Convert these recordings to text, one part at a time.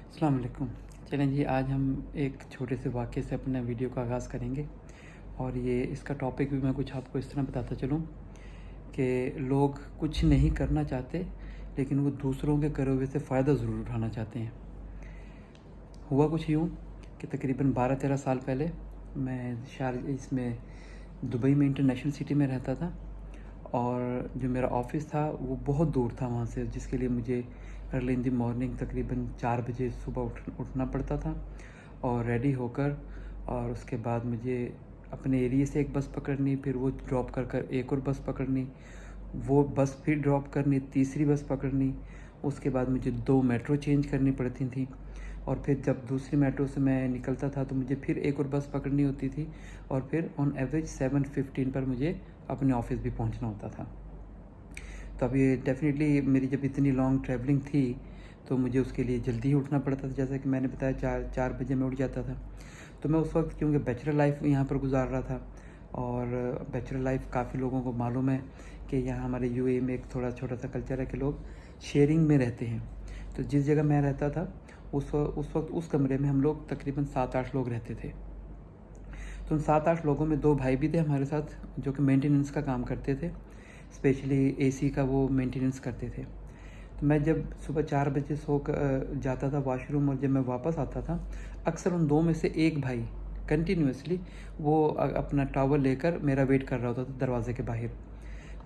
अस्सलाम वालेकुम। चलें जी, आज हम एक छोटे से वाक़ये से अपने वीडियो का आगाज़ करेंगे और ये इसका टॉपिक भी मैं कुछ आपको इस तरह बताता चलूँ कि लोग कुछ नहीं करना चाहते, लेकिन वो दूसरों के करे हुए से फ़ायदा ज़रूर उठाना चाहते हैं। हुआ कुछ यूँ कि तकरीबन 12-13 साल पहले मैं इसमें दुबई में इंटरनेशनल सिटी में रहता था और जो मेरा ऑफ़िस था वो बहुत दूर था वहाँ से, जिसके लिए मुझे अर्ली इन द मॉर्निंग तकरीबन 4 बजे सुबह उठना पड़ता था और रेडी होकर, और उसके बाद मुझे अपने एरिया से एक बस पकड़नी, फिर वो ड्रॉप कर कर एक और बस पकड़नी, वो बस फिर ड्रॉप करनी, तीसरी बस पकड़नी, उसके बाद मुझे 2 मेट्रो चेंज करनी पड़ती थी और फिर जब दूसरी मेट्रो से मैं निकलता था तो मुझे फिर एक और बस पकड़नी होती थी और फिर ऑन एवरेज 7:15 पर मुझे अपने ऑफ़िस भी पहुंचना होता था। तो अब ये डेफ़िनेटली मेरी जब इतनी लॉन्ग ट्रैवलिंग थी तो मुझे उसके लिए जल्दी ही उठना पड़ता था। जैसा कि मैंने बताया 4 बजे मैं उठ जाता था। तो मैं उस वक्त क्योंकि बैचलर लाइफ यहाँ पर गुजार रहा था और बैचलर लाइफ काफ़ी लोगों को मालूम है कि यहाँ हमारे यूएई में एक थोड़ा छोटा सा कल्चर है कि लोग शेयरिंग में रहते हैं। तो जिस जगह मैं रहता था उस वक्त उस कमरे में हम लोग तकरीबन 7-8 लोग रहते थे। तो उन 7-8 लोगों में 2 भाई भी थे हमारे साथ जो कि मेंटेनेंस का काम करते थे, स्पेशली एसी का वो मेंटेनेंस करते थे। तो मैं जब सुबह 4 बजे जाता था वॉशरूम और जब मैं वापस आता था, अक्सर उन 2 में से एक भाई कंटिन्यूअसली वो अपना टॉवल लेकर मेरा वेट कर रहा होता था दरवाज़े के बाहर।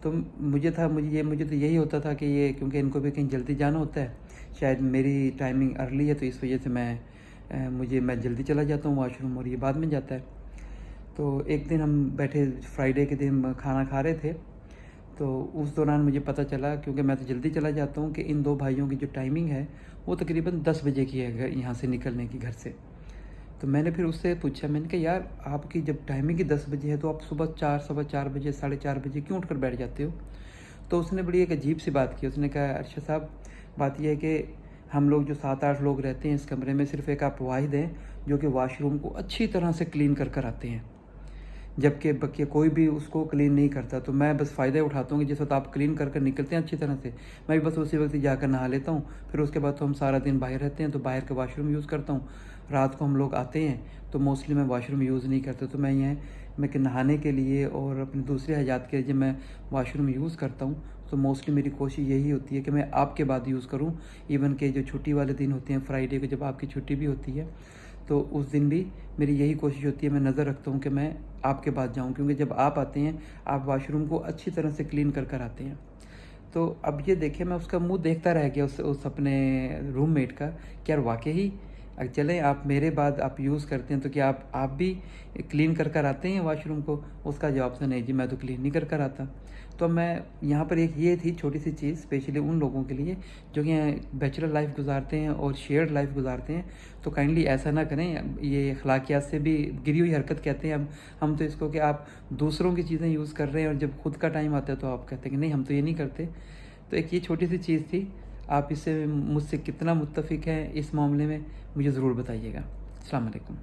तो मुझे तो यही होता था कि ये क्योंकि इनको भी कहीं जल्दी जाना होता है, शायद मेरी टाइमिंग अर्ली है तो इस वजह से मैं जल्दी चला जाता हूँ वॉशरूम और ये बाद में जाता है। तो एक दिन हम बैठे, फ्राइडे के दिन खाना खा रहे थे, तो उस दौरान मुझे पता चला, क्योंकि मैं तो जल्दी चला जाता हूँ, कि इन 2 भाइयों की जो टाइमिंग है वो तकरीबन 10 बजे की है यहाँ से निकलने की, घर से। तो मैंने फिर उससे पूछा, मैंने कहा यार आपकी जब टाइमिंग ही 10 बजे है तो आप सुबह 4 सवा 4 बजे 4:30 बजे क्यों उठकर बैठ जाते हो? तो उसने बड़ी एक अजीब सी बात की। उसने कहा अरशद साहब, बात यह है कि हम लोग जो 7-8 लोग रहते हैं इस कमरे में, सिर्फ़ एक आप वाहिद हैं जो कि वॉशरूम को अच्छी तरह से क्लीन कर कर आते हैं, जबकि बकिया कोई भी उसको क्लीन नहीं करता। तो मैं बस फ़ायदा हूँ कि जिस वक्त आप क्लीन कर कर निकलते हैं अच्छी तरह से, मैं भी बस उसी वक्त ही जाकर नहा लेता हूँ। फिर उसके बाद तो हम सारा दिन बाहर रहते हैं तो बाहर का वाशरूम यूज़ करता हूँ। रात को हम लोग आते हैं तो मोस्टली मैं वाशरूम यूज़ नहीं करता। तो मैं कि नहाने के लिए और अपने दूसरे हजात के लिए जब मैं वाशरूम यूज़ करता हूँ तो मोस्टली मेरी कोशिश यही होती है कि मैं आपके बाद यूज़ करूँ। इवन के जो छुट्टी वाले दिन होते हैं, फ्राइडे को जब आपकी छुट्टी भी होती है, तो उस दिन भी मेरी यही कोशिश होती है, मैं नज़र रखता हूँ कि मैं आपके बाद जाऊँ, क्योंकि जब आप आते हैं आप वाशरूम को अच्छी तरह से क्लीन कर कर आते हैं। तो अब ये देखिए, मैं उसका मुंह देखता रह गया, उस अपने रूममेट का, कि यार वाकई चलें आप मेरे बाद आप यूज़ करते हैं तो क्या आप भी क्लीन कर कर आते हैं वाशरूम को? उसका जवाब था नहीं जी, मैं तो क्लीन नहीं कर कर आता। तो मैं यहाँ पर एक ये थी छोटी सी चीज़ स्पेशली उन लोगों के लिए जो कि बैचलर लाइफ गुजारते हैं और शेयर्ड लाइफ गुजारते हैं। तो काइंडली ऐसा ना करें, ये अखलाकियात से भी गिरी हुई हरकत कहते हैं। हम तो इसको कि आप दूसरों की चीज़ें यूज़ कर रहे हैं और जब खुद का टाइम आता है तो आप कहते हैं कि नहीं हम तो ये नहीं करते। तो एक ये छोटी सी चीज़ थी। आप इससे मुझसे कितना मुत्तफ़िक हैं इस मामले में, मुझे ज़रूर बताइएगा। अस्सलाम वालेकुम।